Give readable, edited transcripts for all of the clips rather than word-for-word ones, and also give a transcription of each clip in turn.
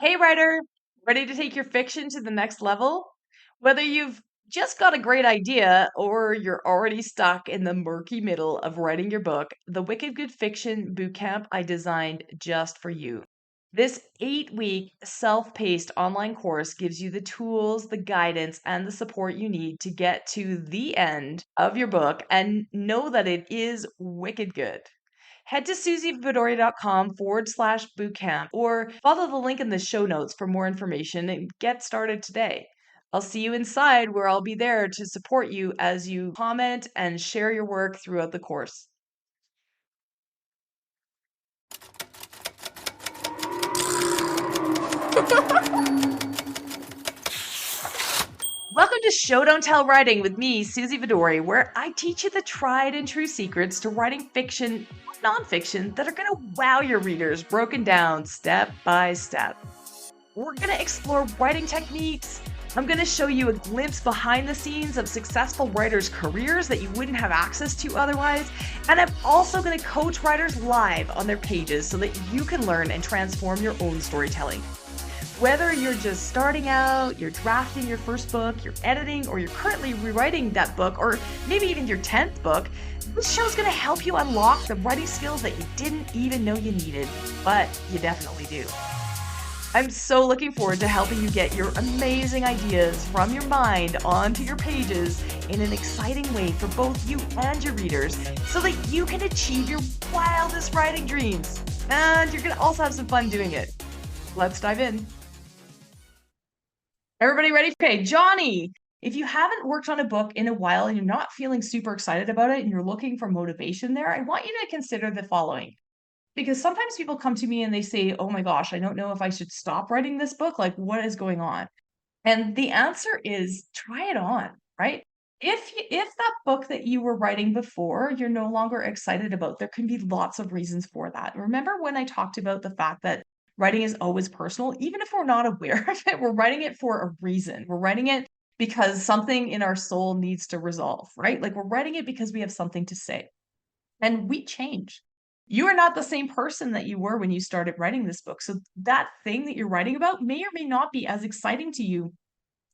Hey, writer, ready to take your fiction to the next level? Whether you've just got a great idea or you're already stuck in the murky middle of writing your book, the Wicked Good Fiction Bootcamp I designed just for you. This 8-week self paced online course gives you the tools, the guidance, and the support you need to get to the end of your book and know that it is wicked good. Head to suzyvidori.com/bootcamp or follow the link in the show notes for more information and get started today. I'll see you inside where I'll be there to support you as you comment and share your work throughout the course. Welcome to Show Don't Tell Writing with me, Suzy Vidori, where I teach you the tried and true secrets to writing fiction, nonfiction that are going to wow your readers, broken down step by step. We're going to explore writing techniques. I'm going to show you a glimpse behind the scenes of successful writers' careers that you wouldn't have access to otherwise. And I'm also going to coach writers live on their pages so that you can learn and transform your own storytelling. Whether you're just starting out, you're drafting your first book, you're editing, or you're currently rewriting that book, or maybe even your 10th book, this show's going to help you unlock the writing skills that you didn't even know you needed, but you definitely do. I'm so looking forward to helping you get your amazing ideas from your mind onto your pages in an exciting way for both you and your readers so that you can achieve your wildest writing dreams. And you're going to also have some fun doing it. Let's dive in. Everybody ready? Okay, Johnny, if you haven't worked on a book in a while and you're not feeling super excited about it and you're looking for motivation there, I want you to consider the following. Because sometimes people come to me and they say, "Oh my gosh, I don't know if I should stop writing this book. Like, what is going on?" And the answer is try it on, right? If that book that you were writing before, you're no longer excited about, there can be lots of reasons for that. Remember when I talked about the fact that writing is always personal, even if we're not aware of it, we're writing it for a reason. We're writing it because something in our soul needs to resolve, right? Like we're writing it because we have something to say. And we change. You are not the same person that you were when you started writing this book. So that thing that you're writing about may or may not be as exciting to you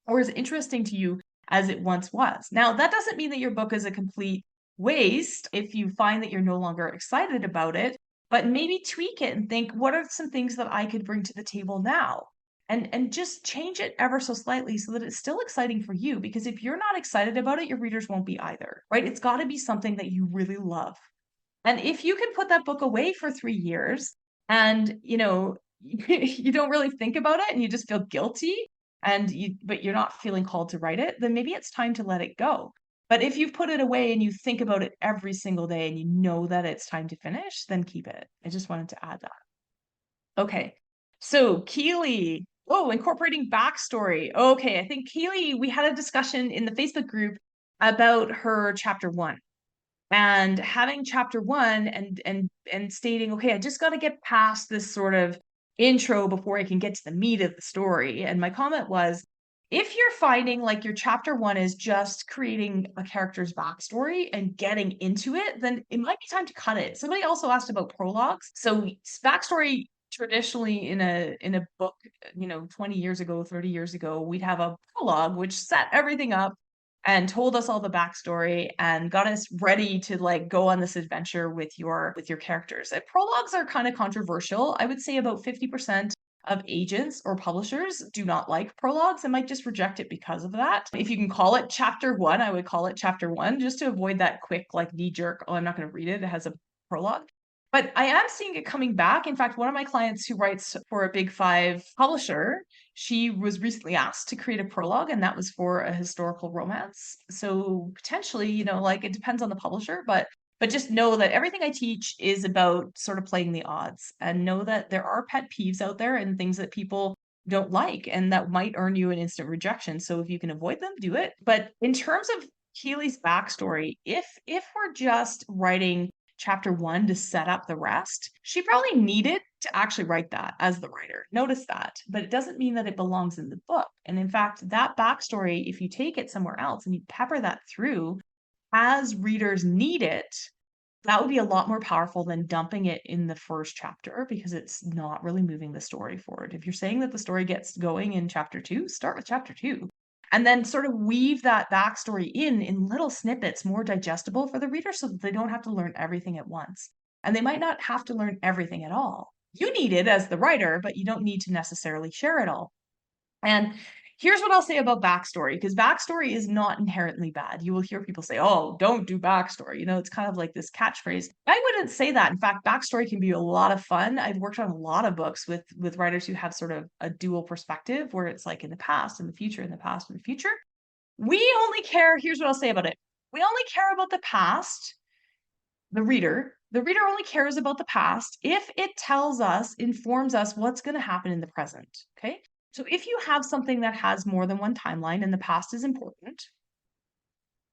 or as interesting to you as it once was. Now, that doesn't mean that your book is a complete waste if you find that you're no longer excited about it, but maybe tweak it and think, what are some things that I could bring to the table now? And just change it ever so slightly so that it's still exciting for you. Because if you're not excited about it, your readers won't be either, right? It's got to be something that you really love. And if you can put that book away for 3 years and, you don't really think about it and you just feel guilty but you're not feeling called to write it, then maybe it's time to let it go. But if you've put it away and you think about it every single day and you know that it's time to finish, then keep it. I just wanted to add that. Okay. So Keely, oh, incorporating backstory. Okay, I think Keely, we had a discussion in the Facebook group about her chapter 1 and having chapter 1 and stating, okay, I just got to get past this sort of intro before I can get to the meat of the story. And my comment was, if you're finding like your chapter 1 is just creating a character's backstory and getting into it, then it might be time to cut it. Somebody also asked about prologues. So backstory traditionally in a book, 20 years ago, 30 years ago, we'd have a prologue which set everything up and told us all the backstory and got us ready to like go on this adventure with your characters. And prologues are kind of controversial. I would say about 50% of agents or publishers do not like prologues and might just reject it because of that. If you can call it chapter 1, I would call it chapter 1 just to avoid that quick like knee jerk, oh, I'm not going to read it. It has a prologue. But I am seeing it coming back. In fact, one of my clients who writes for a big 5 publisher, she was recently asked to create a prologue, and that was for a historical romance. So potentially, like it depends on the publisher, but just know that everything I teach is about sort of playing the odds and know that there are pet peeves out there and things that people don't like and that might earn you an instant rejection. So if you can avoid them, do it. But in terms of Keely's backstory, if we're just writing chapter 1 to set up the rest, she probably needed to actually write that as the writer. Notice that. But it doesn't mean that it belongs in the book. And in fact, that backstory, if you take it somewhere else and you pepper that through as readers need it, That would be a lot more powerful than dumping it in the first chapter because it's not really moving the story forward. If you're saying that the story gets going in chapter 2, start with chapter 2 and then sort of weave that backstory in little snippets more digestible for the reader so that they don't have to learn everything at once. And they might not have to learn everything at all. You need it as the writer, but you don't need to necessarily share it all. And here's what I'll say about backstory, because backstory is not inherently bad. You will hear people say, oh, don't do backstory. You know, it's kind of like this catchphrase. I wouldn't say that. In fact, backstory can be a lot of fun. I've worked on a lot of books with writers who have sort of a dual perspective where it's like in the past, in the future, in the past, in the future. We only care, here's what I'll say about it. We only care about the past, the reader. The reader only cares about the past if it tells us, informs us what's going to happen in the present. Okay. So if you have something that has more than one timeline and the past is important,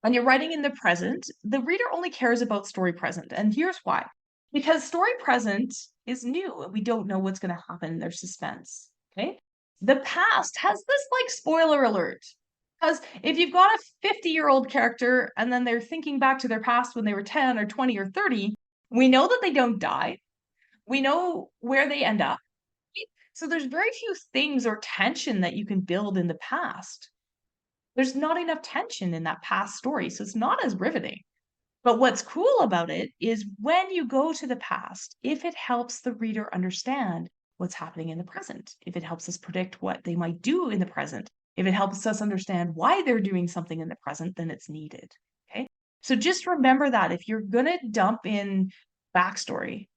and you're writing in the present, the reader only cares about story present. And here's why. Because story present is new and we don't know what's going to happen. There's suspense. Okay. The past has this like spoiler alert. Because if you've got a 50-year-old character and then they're thinking back to their past when they were 10 or 20 or 30, we know that they don't die. We know where they end up. So there's very few things or tension that you can build in the past. There's not enough tension in that past story, so it's not as riveting. But what's cool about it is when you go to the past, if it helps the reader understand what's happening in the present, if it helps us predict what they might do in the present, if it helps us understand why they're doing something in the present, then it's needed. Okay. So just remember that if you're going to dump in backstory,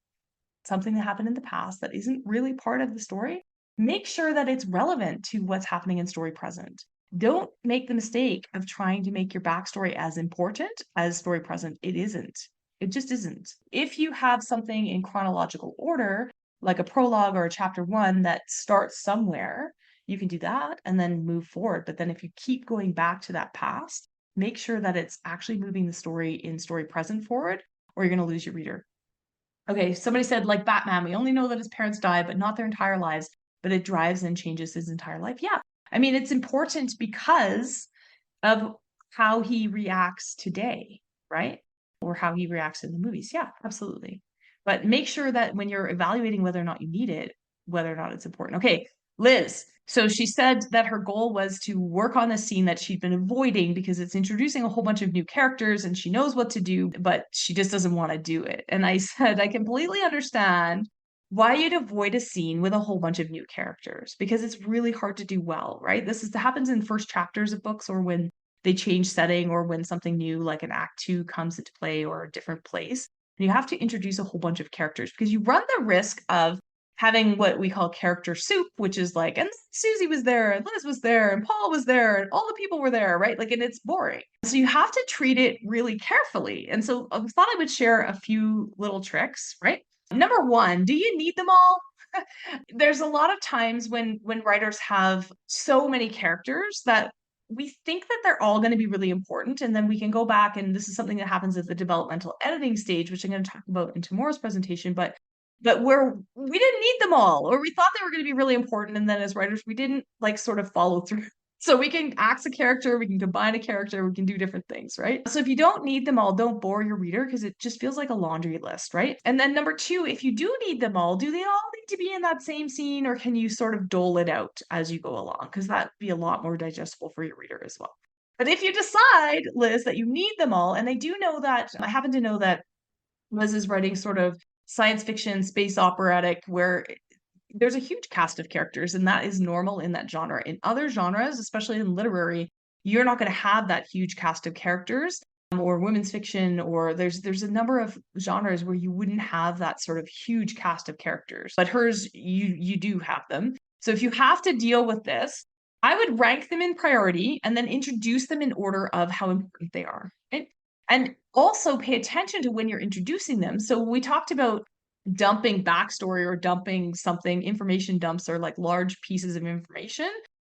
something that happened in the past that isn't really part of the story, make sure that it's relevant to what's happening in story present. Don't make the mistake of trying to make your backstory as important as story present. It isn't. It just isn't. If you have something in chronological order, like a prologue or a chapter 1 that starts somewhere, you can do that and then move forward. But then if you keep going back to that past, make sure that it's actually moving the story in story present forward, or you're going to lose your reader. Okay, somebody said, like Batman, we only know that his parents die, but not their entire lives, but it drives and changes his entire life. Yeah. I mean, it's important because of how he reacts today, right? Or how he reacts in the movies. Yeah, absolutely. But make sure that when you're evaluating whether or not you need it, whether or not it's important. Okay, Liz. So she said that her goal was to work on a scene that she'd been avoiding because it's introducing a whole bunch of new characters and she knows what to do, but she just doesn't want to do it. And I said, I completely understand why you'd avoid a scene with a whole bunch of new characters because it's really hard to do well, right? This happens in first chapters of books or when they change setting or when something new like an act 2 comes into play or a different place. And you have to introduce a whole bunch of characters because you run the risk of having what we call character soup, which is like, and Suzy was there, and Liz was there, and Paul was there, and all the people were there, right? Like, and it's boring. So you have to treat it really carefully. And so I thought I would share a few little tricks, right? Number one, do you need them all? There's a lot of times when writers have so many characters that we think that they're all going to be really important, and then we can go back, and this is something that happens at the developmental editing stage, which I'm going to talk about in tomorrow's presentation, but where we didn't need them all, or we thought they were going to be really important, and then as writers, we didn't like sort of follow through. So we can axe a character, we can combine a character, we can do different things, right? So if you don't need them all, don't bore your reader because it just feels like a laundry list, right? And then number two, if you do need them all, do they all need to be in that same scene or can you sort of dole it out as you go along? Because that'd be a lot more digestible for your reader as well. But if you decide, Liz, that you need them all, and I do know that, I happen to know that Liz is writing sort of science fiction, space operatic, where there's a huge cast of characters, and that is normal in that genre. In other genres, especially in literary, you're not going to have that huge cast of characters, or women's fiction, or there's a number of genres where you wouldn't have that sort of huge cast of characters. But hers, you do have them. So if you have to deal with this, I would rank them in priority and then introduce them in order of how important they are. Right? And also pay attention to when you're introducing them. So we talked about dumping backstory or dumping something, information dumps are like large pieces of information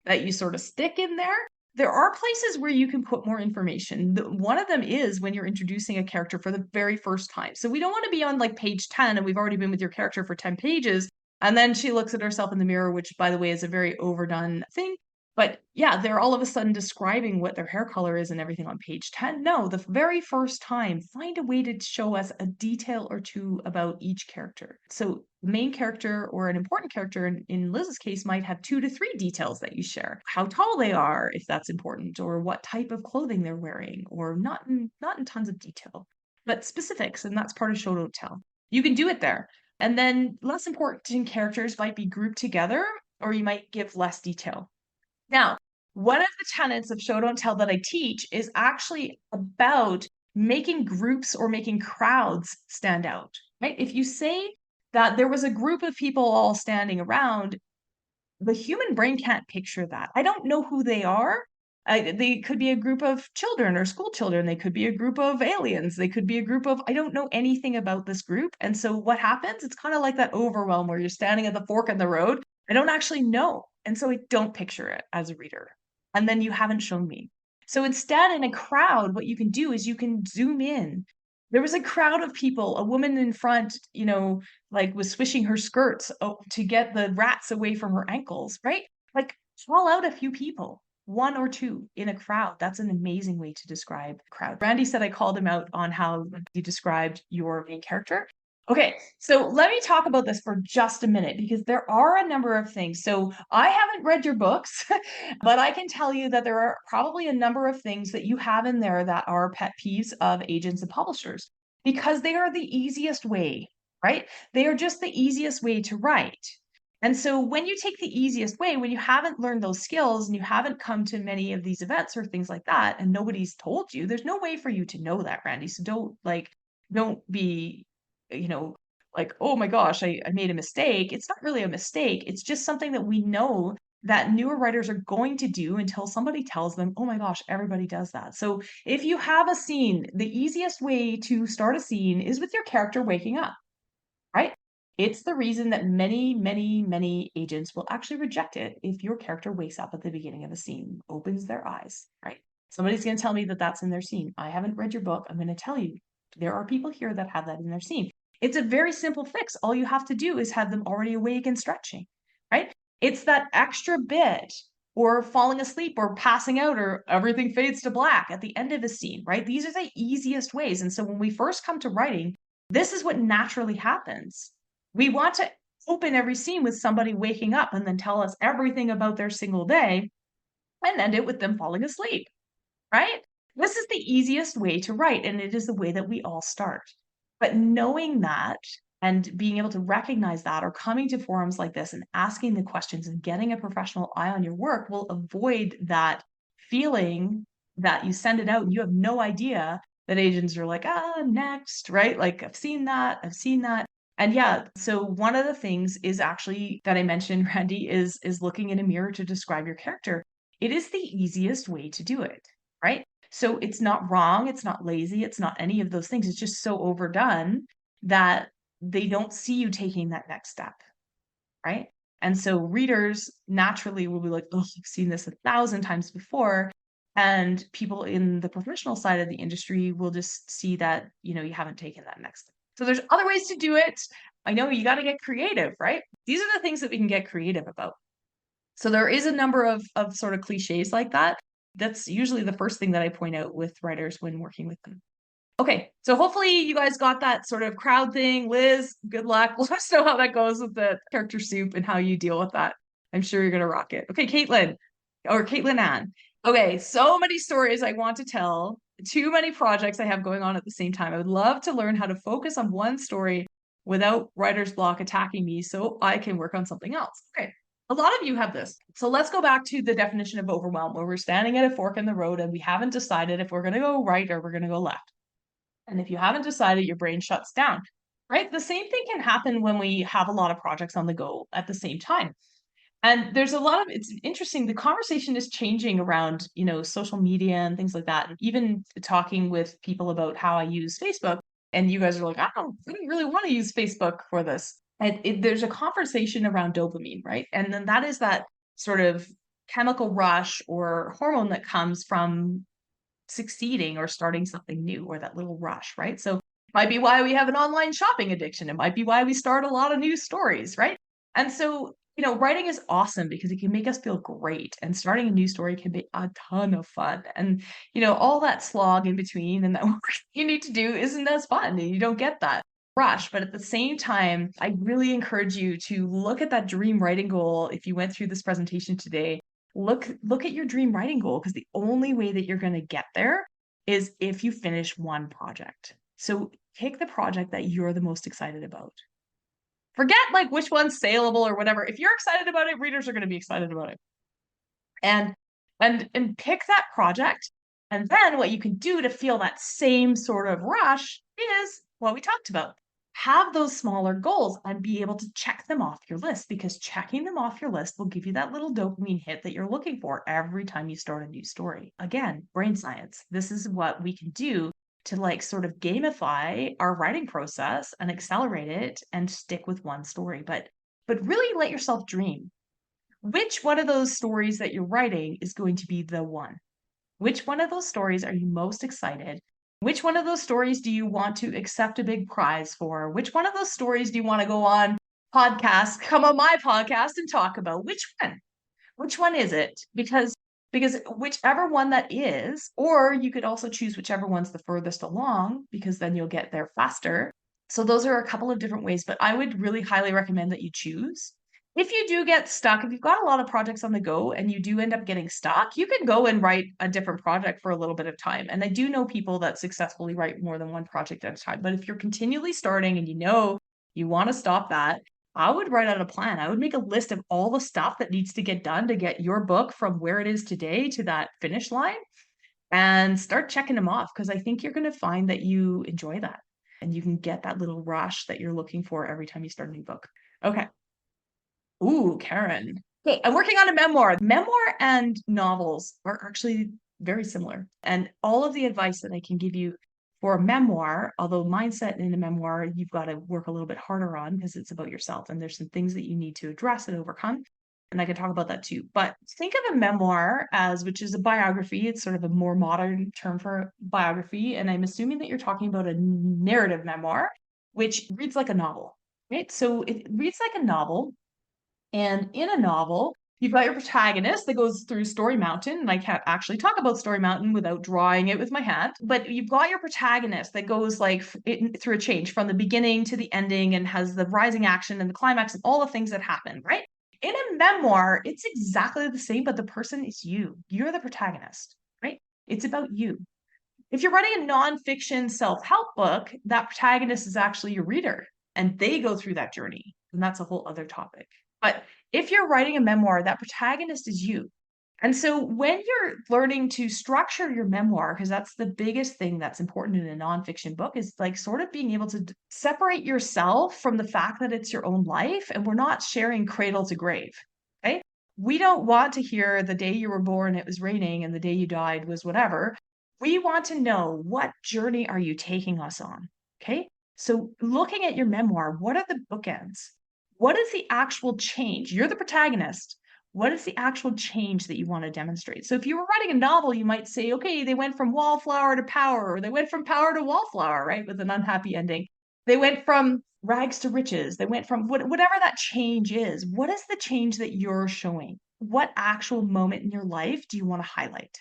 that you sort of stick in there. There are places where you can put more information. One of them is when you're introducing a character for the very first time. So we don't want to be on like page 10 and we've already been with your character for 10 pages. And then she looks at herself in the mirror, which by the way is a very overdone thing. But yeah, they're all of a sudden describing what their hair color is and everything on page 10. No, the very first time, find a way to show us a detail or two about each character. So the main character or an important character in Liz's case might have 2 to 3 details that you share. How tall they are, if that's important, or what type of clothing they're wearing, or not in tons of detail, but specifics, and that's part of show don't tell. You can do it there. And then less important characters might be grouped together, or you might give less detail. Now, one of the tenets of show don't tell that I teach is actually about making groups or making crowds stand out, right? If you say that there was a group of people all standing around, the human brain can't picture that. I don't know who they are. They could be a group of children or school children. They could be a group of aliens. They could be a group of, I don't know anything about this group. And so what happens? It's kind of like that overwhelm where you're standing at the fork in the road. I don't actually know. And so I don't picture it as a reader. And then you haven't shown me. So instead, in a crowd, what you can do is you can zoom in. There was a crowd of people, a woman in front, like was swishing her skirts to get the rats away from her ankles, right? Like call out a few people, 1 or 2 in a crowd. That's an amazing way to describe a crowd. Randy said I called him out on how you described your main character. Okay, so let me talk about this for just a minute because there are a number of things. So I haven't read your books, but I can tell you that there are probably a number of things that you have in there that are pet peeves of agents and publishers because they are the easiest way, right? They are just the easiest way to write. And so when you take the easiest way, when you haven't learned those skills and you haven't come to many of these events or things like that, and nobody's told you, there's no way for you to know that, Randy. So don't be, you know, like, oh my gosh, I made a mistake. It's not really a mistake. It's just something that we know that newer writers are going to do until somebody tells them, oh my gosh, everybody does that. So if you have a scene, the easiest way to start a scene is with your character waking up, right? It's the reason that many, many, many agents will actually reject it if your character wakes up at the beginning of a scene, opens their eyes, right? Somebody's going to tell me that that's in their scene. I haven't read your book. I'm going to tell you there are people here that have that in their scene. It's a very simple fix. All you have to do is have them already awake and stretching, right? It's that extra bit or falling asleep or passing out or everything fades to black at the end of a scene, right? These are the easiest ways. And so when we first come to writing, this is what naturally happens. We want to open every scene with somebody waking up and then tell us everything about their single day and end it with them falling asleep, right? This is the easiest way to write, and it is the way that we all start. But knowing that and being able to recognize that or coming to forums like this and asking the questions and getting a professional eye on your work will avoid that feeling that you send it out and you have no idea that agents are like, next, right? Like, I've seen that, I've seen that. And yeah, so one of the things is actually that I mentioned, Randy, is looking in a mirror to describe your character. It is the easiest way to do it, right? So it's not wrong, it's not lazy, it's not any of those things. It's just so overdone that they don't see you taking that next step, right? And so readers naturally will be like, oh, I've seen this 1,000 times before. And people in the professional side of the industry will just see that, you haven't taken that next step. So there's other ways to do it. I know you got to get creative, right? These are the things that we can get creative about. So there is a number of sort of cliches like that. That's usually the first thing that I point out with writers when working with them. Okay, so hopefully you guys got that sort of crowd thing. Liz, good luck. Let us know how that goes with the character soup and how you deal with that. I'm sure you're gonna rock it. Okay, Caitlin Ann. Okay, so many stories I want to tell. Too many projects I have going on at the same time. I would love to learn how to focus on one story without writer's block attacking me so I can work on something else. Okay, a lot of you have this. So let's go back to the definition of overwhelm, where we're standing at a fork in the road and we haven't decided if we're going to go right or we're going to go left. And if you haven't decided, your brain shuts down, right? The same thing can happen when we have a lot of projects on the go at the same time. And there's a lot of, it's interesting, the conversation is changing around, social media and things like that. And even talking with people about how I use Facebook, and you guys are like, I don't really want to use Facebook for this. And there's a conversation around dopamine, right? And then that is that sort of chemical rush or hormone that comes from succeeding or starting something new, or that little rush, right? So it might be why we have an online shopping addiction. It might be why we start a lot of new stories, right? And so writing is awesome because it can make us feel great, and starting a new story can be a ton of fun. And, all that slog in between and that work you need to do isn't as fun, and you don't get that rush. But at the same time, I really encourage you to look at that dream writing goal. If you went through this presentation today, look at your dream writing goal, because the only way that you're going to get there is if you finish one project. So pick the project that you're the most excited about. Forget like which one's saleable or whatever. If you're excited about it, readers are going to be excited about it. And pick that project. And then what you can do to feel that same sort of rush is what we talked about. Have those smaller goals and be able to check them off your list, because checking them off your list will give you that little dopamine hit that you're looking for every time you start a new story. Again, brain science. This is what we can do to like sort of gamify our writing process and accelerate it and stick with one story. But really let yourself dream. Which one of those stories that you're writing is going to be the one? Which one of those stories are you most excited? Which one of those stories do you want to accept a big prize for? Which one of those stories do you want to go on come on my podcast and talk about? Which one? Which one is it? Because whichever one that is, or you could also choose whichever one's the furthest along, because then you'll get there faster. So those are a couple of different ways, but I would really highly recommend that you choose. If you do get stuck, if you've got a lot of projects on the go and you do end up getting stuck, you can go and write a different project for a little bit of time. And I do know people that successfully write more than one project at a time. But if you're continually starting and you want to stop that, I would write out a plan. I would make a list of all the stuff that needs to get done to get your book from where it is today to that finish line, and start checking them off, because I think you're going to find that you enjoy that and you can get that little rush that you're looking for every time you start a new book. Okay. Ooh, Karen. Okay, I'm working on a memoir. Memoir and novels are actually very similar. And all of the advice that I can give you for a memoir, although mindset in a memoir, you've got to work a little bit harder on because it's about yourself and there's some things that you need to address and overcome. And I can talk about that too. But think of a memoir as, which is a biography. It's sort of a more modern term for biography. And I'm assuming that you're talking about a narrative memoir, which reads like a novel, right? So it reads like a novel, and in a novel, you've got your protagonist that goes through Story Mountain. And I can't actually talk about Story Mountain without drawing it with my hand. But you've got your protagonist that goes like through a change from the beginning to the ending and has the rising action and the climax and all the things that happen, right? In a memoir, it's exactly the same, but the person is you. You're the protagonist, right? It's about you. If you're writing a nonfiction self-help book, that protagonist is actually your reader and they go through that journey. And that's a whole other topic. But if you're writing a memoir, that protagonist is you. And so when you're learning to structure your memoir, because that's the biggest thing that's important in a nonfiction book, is like sort of being able to separate yourself from the fact that it's your own life and we're not sharing cradle to grave. Okay. We don't want to hear the day you were born, it was raining, and the day you died was whatever. We want to know, what journey are you taking us on? Okay. So looking at your memoir, what are the bookends? What is the actual change? You're the protagonist. What is the actual change that you want to demonstrate? So if you were writing a novel, you might say, okay, they went from wallflower to power, or they went from power to wallflower, right? With an unhappy ending. They went from rags to riches. They went from whatever that change is. What is the change that you're showing? What actual moment in your life do you want to highlight?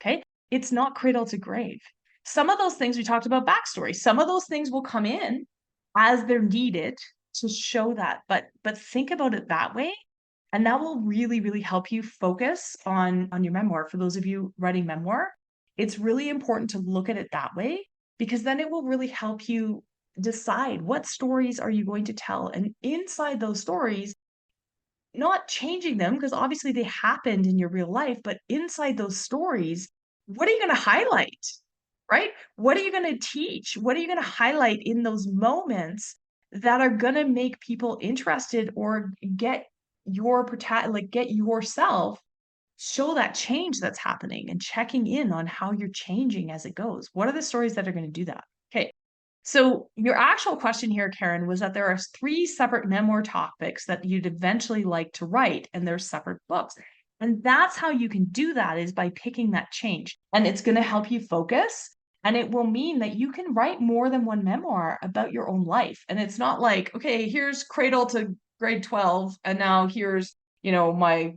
Okay. It's not cradle to grave. Some of those things we talked about backstory. Some of those things will come in as they're needed to show that. But think about it that way. And that will really, really help you focus on your memoir. For those of you writing memoir, it's really important to look at it that way, because then it will really help you decide what stories are you going to tell. And inside those stories, not changing them, because obviously they happened in your real life, but inside those stories, what are you going to highlight? Right? What are you going to teach? What are you going to highlight in those moments that are going to make people interested, or get get yourself show that change that's happening and checking in on how you're changing as it goes? What are the stories that are going to do that? Okay. So your actual question here, Karen, was that there are 3 separate memoir topics that you'd eventually like to write, and they're separate books. And that's how you can do that, is by picking that change. And it's going to help you focus. And it will mean that you can write more than one memoir about your own life. And it's not like, okay, here's cradle to grade 12, and now here's, my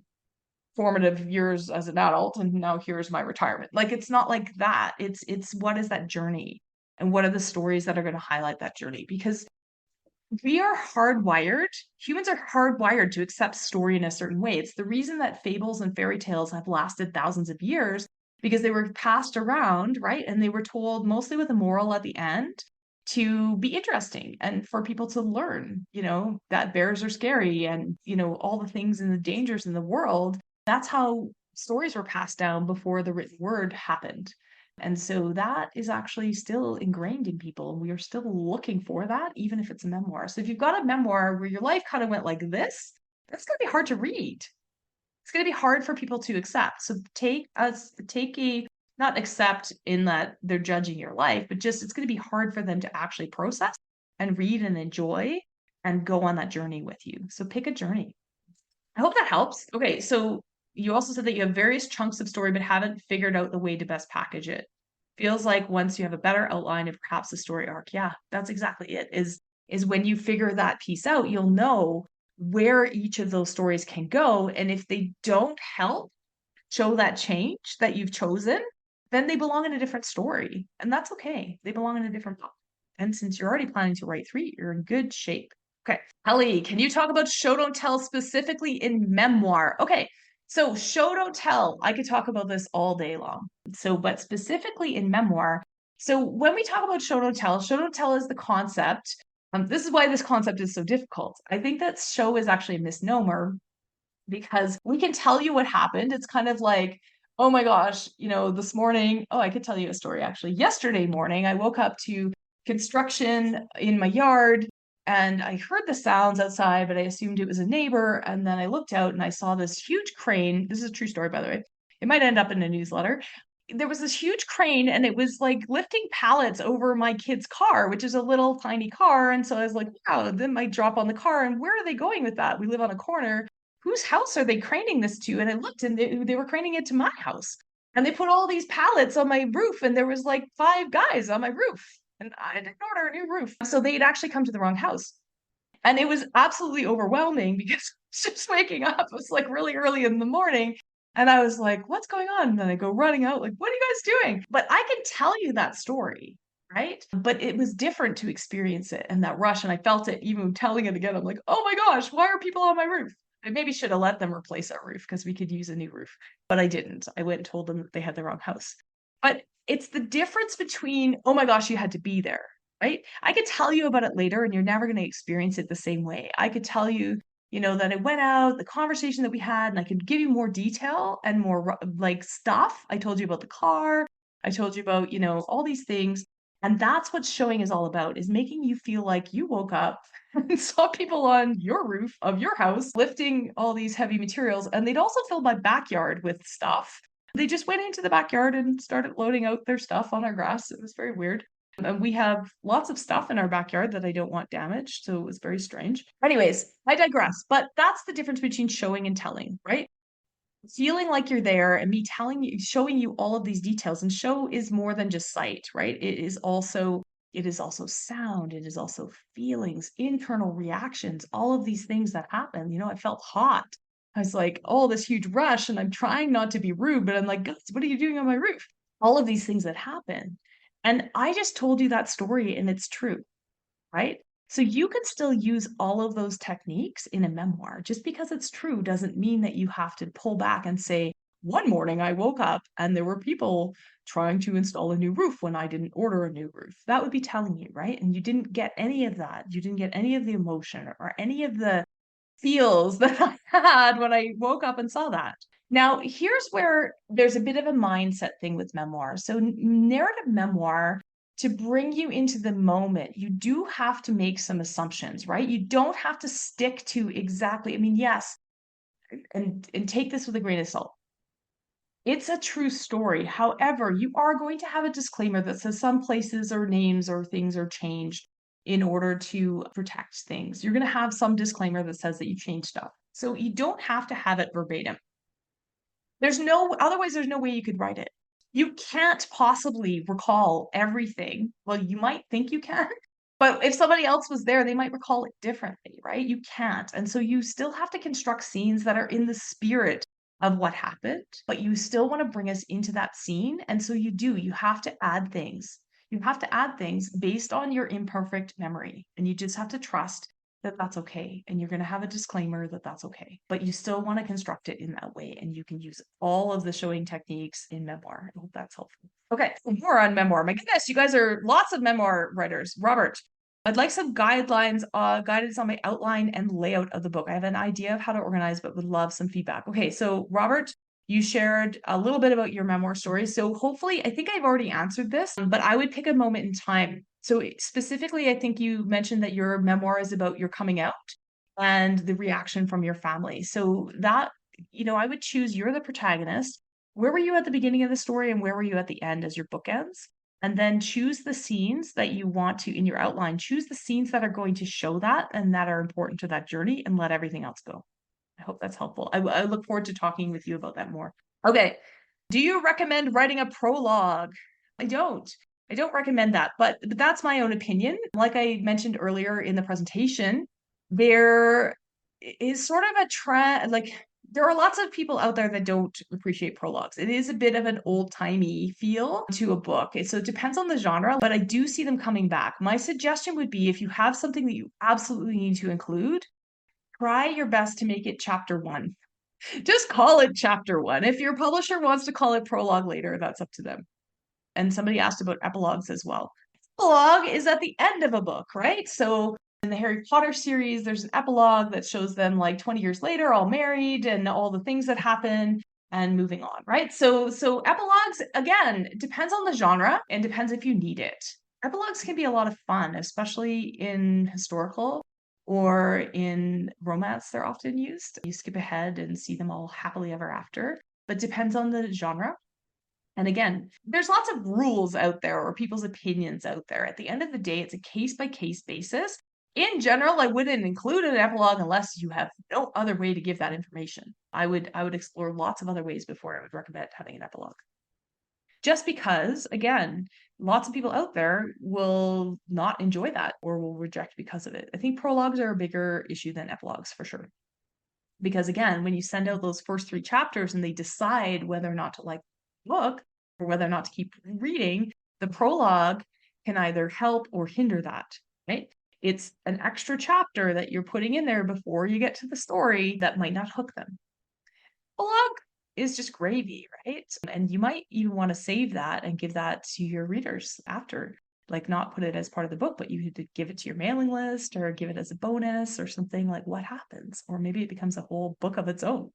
formative years as an adult, and now here's my retirement. Like, it's not like that. It's what is that journey? And what are the stories that are going to highlight that journey? Because we are hardwired, humans are hardwired to accept story in a certain way. It's the reason that fables and fairy tales have lasted thousands of years, because they were passed around, right? And they were told mostly with a moral at the end to be interesting and for people to learn, that bears are scary and, all the things and the dangers in the world. That's how stories were passed down before the written word happened. And so that is actually still ingrained in people. We are still looking for that, even if it's a memoir. So if you've got a memoir where your life kind of went like this, that's going to be hard to read. It's going to be hard for people to accept. So take a, not accept in that they're judging your life, but just it's going to be hard for them to actually process and read and enjoy and go on that journey with you. So pick a journey. I hope that helps. Okay, so you also said that you have various chunks of story, but haven't figured out the way to best package it. Feels like once you have a better outline of perhaps a story arc, yeah, that's exactly it. Is when you figure that piece out, you'll know where each of those stories can go. And if they don't help show that change that you've chosen, then they belong in a different story. And that's okay. They belong in a different book. And since you're already planning to write 3, you're in good shape. Okay. Kelly, can you talk about show don't tell specifically in memoir? Okay. So show don't tell, I could talk about this all day long. So, but specifically in memoir. So when we talk about show don't tell is the concept. This is why this concept is so difficult. I think that show is actually a misnomer because we can tell you what happened. It's kind of like, oh my gosh, this morning, oh, I could tell you a story actually. Yesterday morning, I woke up to construction in my yard and I heard the sounds outside, but I assumed it was a neighbor. And then I looked out and I saw this huge crane. This is a true story, by the way. It might end up in a newsletter. There was this huge crane and it was like lifting pallets over my kid's car, which is a little tiny car. And so I was like, wow, then might drop on the car. And where are they going with that? We live on a corner. Whose house are they craning this to? And I looked and they were craning it to my house. And they put all these pallets on my roof, and there was like 5 guys on my roof. And I didn't order a new roof. So they'd actually come to the wrong house. And it was absolutely overwhelming because I was just waking up. It was like really early in the morning. And I was like, what's going on? And then I go running out, like, what are you guys doing? But I can tell you that story, right? But it was different to experience it and that rush. And I felt it even telling it again. I'm like, oh my gosh, why are people on my roof? I maybe should have let them replace our roof because we could use a new roof. But I didn't. I went and told them that they had the wrong house. But it's the difference between, oh my gosh, you had to be there, right? I could tell you about it later and you're never going to experience it the same way. I could tell you, that I went out, the conversation that we had, and I could give you more detail and more like stuff. I told you about the car. I told you about, all these things. And that's what showing is all about, is making you feel like you woke up and saw people on your roof of your house lifting all these heavy materials. And they'd also filled my backyard with stuff. They just went into the backyard and started loading out their stuff on our grass. It was very weird. And we have lots of stuff in our backyard that I don't want damaged. So it was very strange. Anyways, I digress. But that's the difference between showing and telling, right? Feeling like you're there and me telling you, showing you all of these details. And show is more than just sight, right? It is also sound, it is also feelings, internal reactions, all of these things that happen. I felt hot. I was like, oh, this huge rush, and I'm trying not to be rude, but I'm like, guys, what are you doing on my roof? All of these things that happen. And I just told you that story and it's true, right? So you can still use all of those techniques in a memoir. Just because it's true doesn't mean that you have to pull back and say, one morning I woke up and there were people trying to install a new roof when I didn't order a new roof. That would be telling you, right? And you didn't get any of that. You didn't get any of the emotion or any of the feels that I had when I woke up and saw that. Now, here's where there's a bit of a mindset thing with memoir. So, narrative memoir, to bring you into the moment, you do have to make some assumptions, right? You don't have to stick to exactly, I mean, yes, and take this with a grain of salt. It's a true story. However, you are going to have a disclaimer that says some places or names or things are changed in order to protect things. You're going to have some disclaimer that says that you changed stuff. So you don't have to have it verbatim. Otherwise, there's no way you could write it. You can't possibly recall everything. Well, you might think you can, But if somebody else was there, they might recall it differently, right? You can't. And so you still have to construct scenes that are in the spirit of what happened, but you still want to bring us into that scene. And so you have to add things. You have to add things based on your imperfect memory. And you just have to trust that that's okay. And you're going to have a disclaimer that that's okay. But you still want to construct it in that way. And you can use all of the showing techniques in Memoir. I hope that's helpful. Okay, more on Memoir. My goodness, you guys are lots of memoir writers. Robert, I'd like some guidance on my outline and layout of the book. I have an idea of how to organize, but would love some feedback. Okay, so Robert, you shared a little bit about your memoir story. So hopefully, I think I've already answered this, but I would pick a moment in time. So specifically, I think you mentioned that your memoir is about your coming out and the reaction from your family. So that, I would choose you're the protagonist. Where were you at the beginning of the story and where were you at the end as your bookends? And then choose the scenes that you want to, in your outline, choose the scenes that are going to show that and that are important to that journey and let everything else go. I hope that's helpful. I look forward to talking with you about that more. Okay. Do you recommend writing a prologue? I don't. I don't recommend that, but that's my own opinion. Like I mentioned earlier in the presentation, there is sort of a trend, like there are lots of people out there that don't appreciate prologues. It is a bit of an old-timey feel to a book. So it depends on the genre, but I do see them coming back. My suggestion would be if you have something that you absolutely need to include, try your best to make it chapter 1. Just call it chapter 1. If your publisher wants to call it prologue later, that's up to them. And somebody asked about epilogues as well. Epilogue is at the end of a book, right? So in the Harry Potter series, there's an epilogue that shows them like 20 years later, all married and all the things that happen and moving on, right? So epilogues, again, depends on the genre and depends if you need it. Epilogues can be a lot of fun, especially in historical or in romance, they're often used. You skip ahead and see them all happily ever after, but depends on the genre. And again, there's lots of rules out there or people's opinions out there. At the end of the day, it's a case by case basis. In general, I wouldn't include an epilogue unless you have no other way to give that information. I would explore lots of other ways before I would recommend having an epilogue. Just because, again, lots of people out there will not enjoy that or will reject because of it. I think prologues are a bigger issue than epilogues for sure. Because again, when you send out those first 3 chapters and they decide whether or not to like the book or whether or not to keep reading, the prologue can either help or hinder that, right? It's an extra chapter that you're putting in there before you get to the story that might not hook them. Prologue is just gravy, right? And you might even want to save that and give that to your readers after. Like not put it as part of the book, but you could give it to your mailing list or give it as a bonus or something like what happens. Or maybe it becomes a whole book of its own.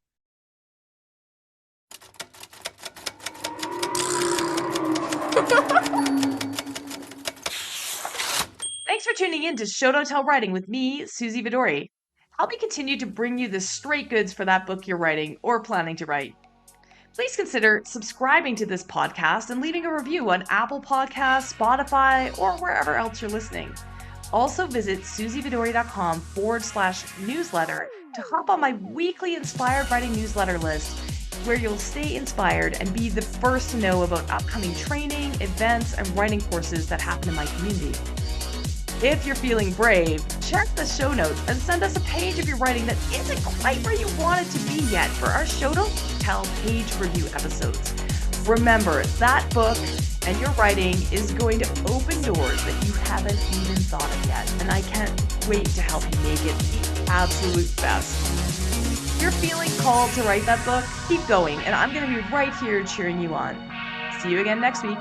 Thanks for tuning in to Show Don't Tell Writing with me, Suzy Vidori. Help me continue to bring you the straight goods for that book you're writing or planning to write. Please consider subscribing to this podcast and leaving a review on Apple Podcasts, Spotify, or wherever else you're listening. Also visit suzyvidori.com/newsletter to hop on my weekly inspired writing newsletter list, where you'll stay inspired and be the first to know about upcoming training, events, and writing courses that happen in my community. If you're feeling brave, check the show notes and send us a page of your writing that isn't quite where you want it to be yet for our Show Don't Tell page review episodes. Remember, that book and your writing is going to open doors that you haven't even thought of yet, and I can't wait to help you make it the absolute best. If you're feeling called to write that book, keep going, and I'm going to be right here cheering you on. See you again next week.